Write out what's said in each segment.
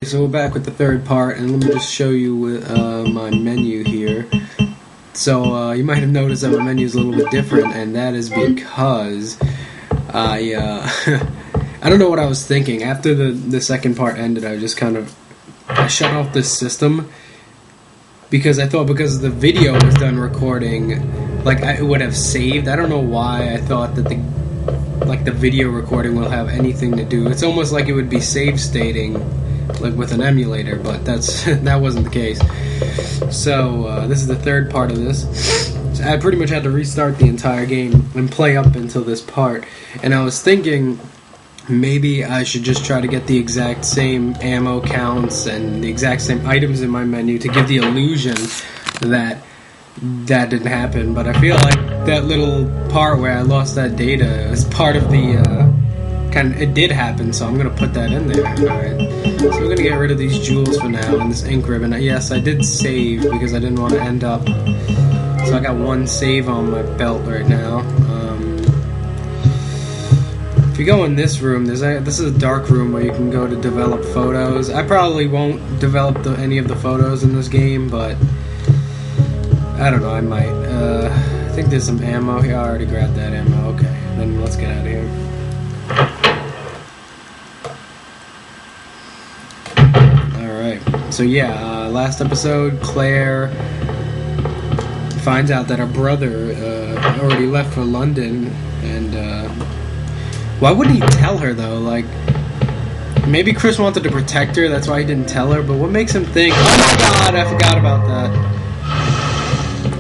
So we're back with the third part, and let me just show you my menu here. So you might have noticed that my menu is a little bit different, and that is because I I don't know what I was thinking. After the second part ended, I just I shut off the system because I thought because the video was done recording, like it would have saved. I don't know why I thought that the video recording will have anything to do. It's almost like it would be save stating, like with an emulator, but that wasn't the case. So this is the third part of this. So I pretty much had to restart the entire game and play up until this part. And I was thinking maybe I should just try to get the exact same ammo counts and the exact same items in my menu to give the illusion that that didn't happen. But I feel like that little part where I lost that data is part of the it did happen, so I'm gonna put that in there. Alright, so we're gonna get rid of these jewels for now and this ink ribbon. Yes, I did save because I didn't want to end up, so I got one save on my belt right now. If you go in this room, this is a dark room where you can go to develop photos. I probably won't develop any of the photos in this game, but I don't know, I might. I think there's some ammo here. I already grabbed that ammo. Okay, then let's get out of here. So yeah, last episode, Claire finds out that her brother already left for London, and why wouldn't he tell her though? Like, maybe Chris wanted to protect her, that's why he didn't tell her, but what makes him think, oh my god, I forgot about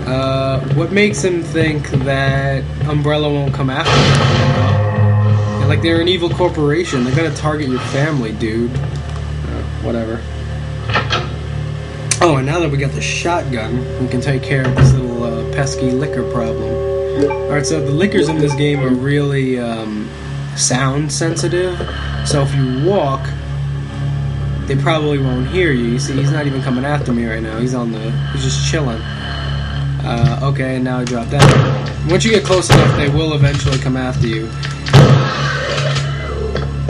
that. What makes him think that Umbrella won't come after her? Like, they're an evil corporation, they're gonna target your family, dude. Whatever. Oh, and now that we got the shotgun, we can take care of this little pesky liquor problem. Alright, so the liquors in this game are really sound sensitive, so if you walk, they probably won't hear you. You see, he's not even coming after me right now. He's just chilling. Okay, and now I dropped that. Once you get close enough, they will eventually come after you.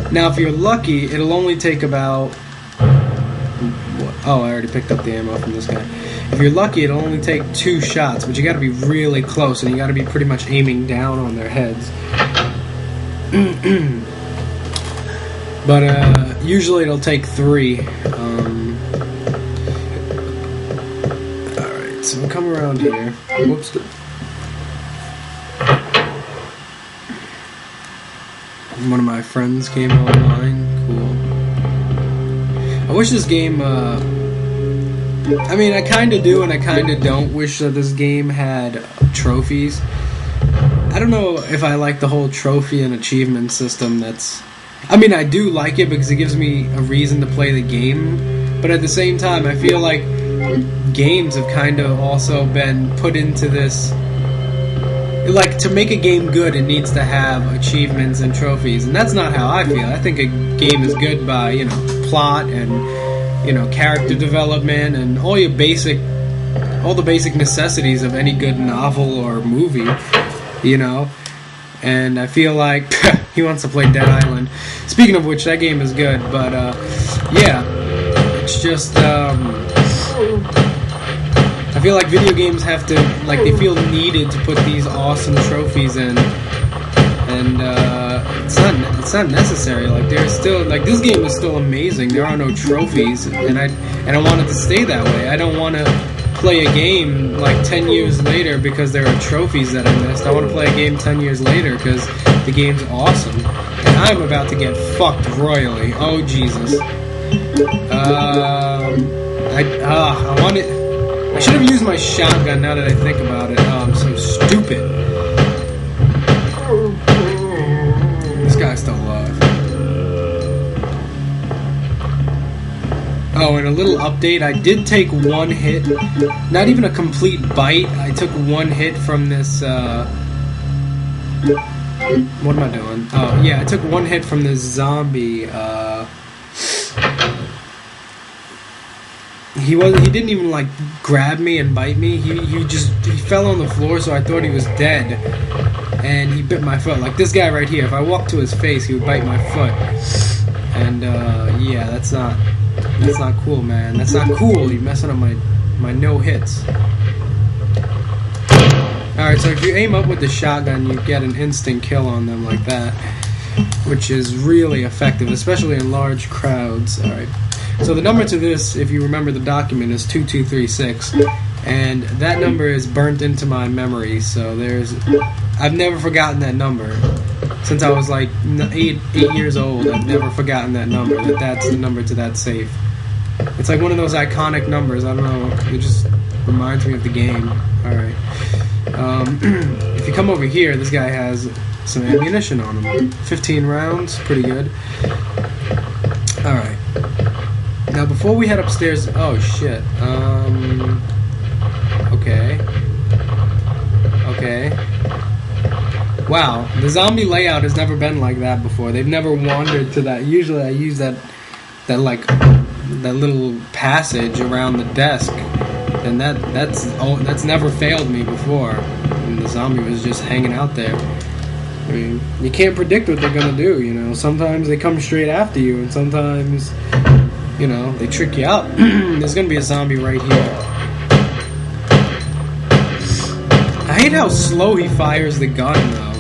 Now, if you're lucky, it'll only take about... Oh, I already picked up the ammo from this guy. If you're lucky, it'll only take 2 shots, but you gotta be really close, and you gotta be pretty much aiming down on their heads. But, usually it'll take 3. Alright, so we'll come around here. Whoops. One of my friends came online. Cool. I wish this game, I mean, I kinda do and I kinda don't wish that this game had trophies. I don't know if I like the whole trophy and achievement system I mean, I do like it because it gives me a reason to play the game, but at the same time, I feel like games have kind of also been put into this, like, to make a game good, it needs to have achievements and trophies, and that's not how I feel. I think a game is good by, you know, plot and, you know, character development and all the basic necessities of any good novel or movie, you know. And I feel like he wants to play Dead Island. Speaking of which, that game is good, but yeah, it's just I feel like video games have to, like, they feel needed to put these awesome trophies in, and it's not necessary. Like, there's still, like, this game is still amazing. There are no trophies, and I want it to stay that way. I don't want to play a game like 10 years later because there are trophies that I missed. I want to play a game 10 years later because the game's awesome, and I'm about to get fucked royally. Oh Jesus! I should have used my shotgun now that I think about it. Oh, I'm so stupid. This guy's still alive. Oh, and a little update. I did take 1 hit. Not even a complete bite. I took 1 hit from this, what am I doing? Oh, yeah, I took 1 hit from this zombie, He didn't even, like, grab me and bite me. He fell on the floor, so I thought he was dead. And he bit my foot. Like this guy right here. If I walked to his face, he would bite my foot. And, yeah, that's not That's not cool, man. That's not cool. You're messing up my no hits. Alright, so if you aim up with the shotgun, you get an instant kill on them like that, which is really effective, especially in large crowds. Alright, so the number to this, if you remember the document, is 2236, and that number is burnt into my memory, so I've never forgotten that number. Since I was like 8 years old, I've never forgotten that number, that's the number to that safe. It's like one of those iconic numbers, I don't know, it just reminds me of the game. Alright. If you come over here, this guy has some ammunition on him. 15 rounds, pretty good. Alright. Now before we head upstairs, oh shit. Okay. Okay. Wow, the zombie layout has never been like that before. They've never wandered to that. Usually I use that little passage around the desk. And that's never failed me before. And the zombie was just hanging out there. I mean, you can't predict what they're gonna do, you know. Sometimes they come straight after you, and sometimes, you know, they trick you out. There's gonna be a zombie right here. I hate how slow he fires the gun, though.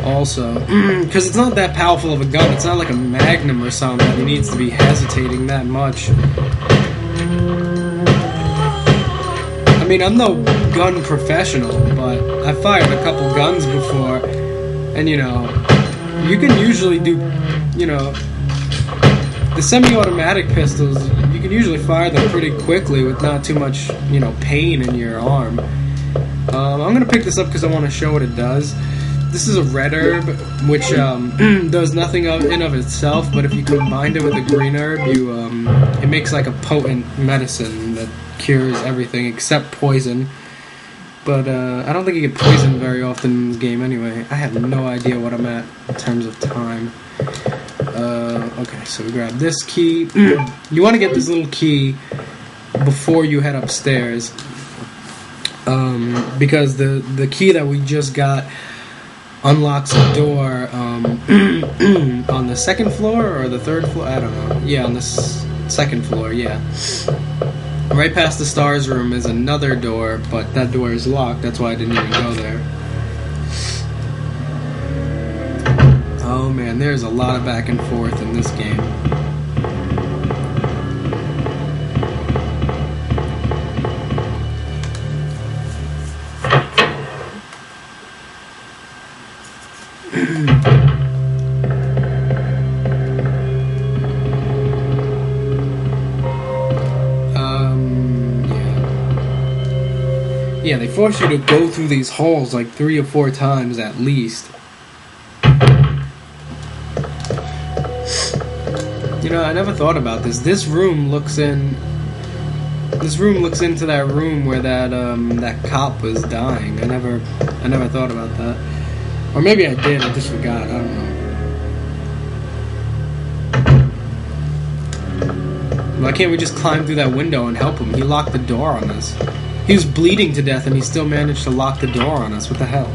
Also, because it's not that powerful of a gun. It's not like a Magnum or something that he needs to be hesitating that much. I mean, I'm no gun professional, but I've fired a couple guns before, and you know, you can usually do, you know, the semi-automatic pistols, you can usually fire them pretty quickly with not too much, you know, pain in your arm. I'm gonna pick this up because I want to show what it does. This is a red herb, which does nothing in of itself, but if you combine it with a green herb, it makes like a potent medicine that cures everything except poison. But I don't think you get poisoned very often in this game anyway. I have no idea what I'm at in terms of time. Okay, so we grab this key. You want to get this little key before you head upstairs, because the key that we just got unlocks a door on the second floor or the third floor. I don't know. Yeah, on the second floor. Yeah. Right past the stars room is another door, but that door is locked. That's why I didn't even go there. Oh man, there's a lot of back and forth in this game. Yeah, they force you to go through these holes like 3 or 4 times at least. You know, I never thought about this. This room looks into that room where that cop was dying. I never thought about that. Or maybe I did, I just forgot. I don't know. Why can't we just climb through that window and help him? He locked the door on us. He was bleeding to death and he still managed to lock the door on us. What the hell?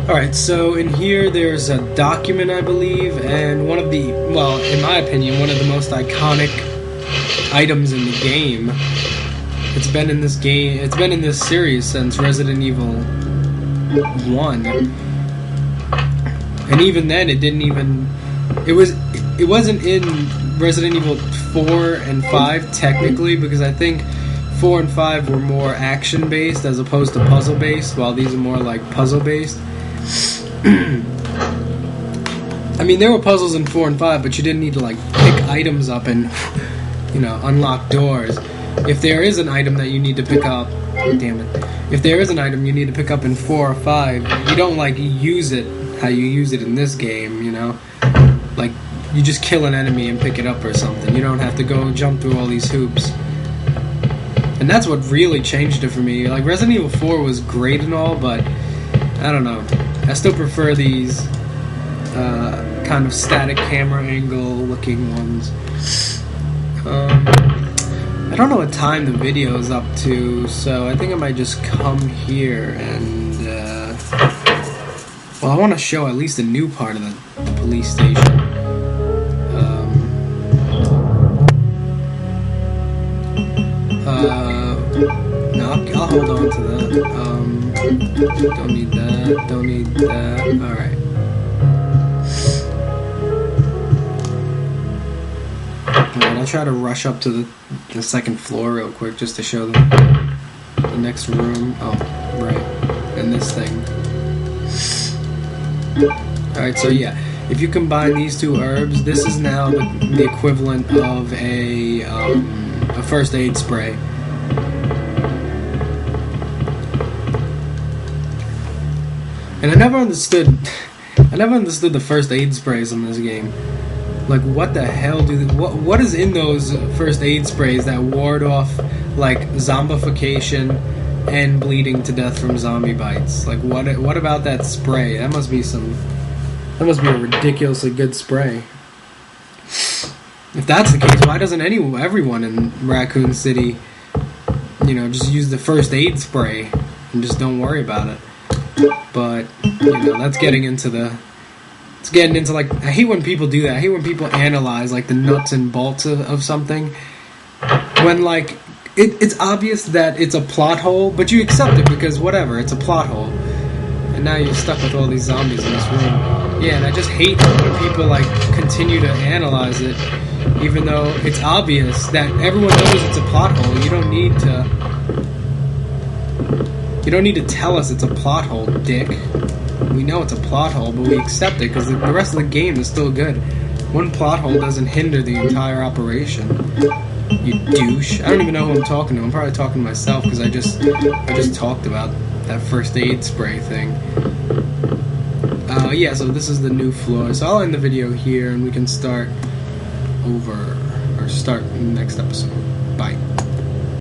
Alright, so in here there's a document, I believe, and one of the, well, in my opinion, one of the most iconic items in the game. It's been in this series since Resident Evil 1. And even then it wasn't in Resident Evil 4 and 5 technically, because I think 4 and 5 were more action based as opposed to puzzle based, while these are more like puzzle based. I mean, there were puzzles in 4 and 5, but you didn't need to like pick items up and, you know, unlock doors. If there is an item that you need to pick up, damn it, if there is an item you need to pick up in 4 or 5, you don't like use it how you use it in this game, you know, like you just kill an enemy and pick it up or something. You don't have to go jump through all these hoops. And that's what really changed it for me. Like, Resident Evil 4 was great and all, but I don't know. I still prefer these kind of static camera angle looking ones. I don't know what time the video is up to, so I think I might just come here and, well, Well, I want to show at least a new part of the police station. No, I'll hold on to that. Don't need that. Don't need that. Alright. Alright, I'll try to rush up to the second floor real quick just to show them the next room. Oh, right. And this thing. Alright, so yeah. If you combine these two herbs, this is now the equivalent of a first aid spray. And I never understood the first aid sprays in this game. Like, what the hell what is in those first aid sprays that ward off like zombification and bleeding to death from zombie bites? Like, what about that spray? That must be a ridiculously good spray. If that's the case, why doesn't everyone in Raccoon City, just use the first aid spray and just don't worry about it? But that's getting into like, I hate when people do that. I hate when people analyze like the nuts and bolts of something when like it's obvious that it's a plot hole, but you accept it because whatever, it's a plot hole. And now you're stuck with all these zombies in this room. Yeah, and I just hate when people like continue to analyze it, even though it's obvious that everyone knows it's a plot hole. You don't need to tell us it's a plot hole, dick. We know it's a plot hole, but we accept it because the rest of the game is still good. One plot hole doesn't hinder the entire operation. You douche. I don't even know who I'm talking to. I'm probably talking to myself because I just talked about that first aid spray thing. Yeah, so this is the new floor. So I'll end the video here and we can start in the next episode.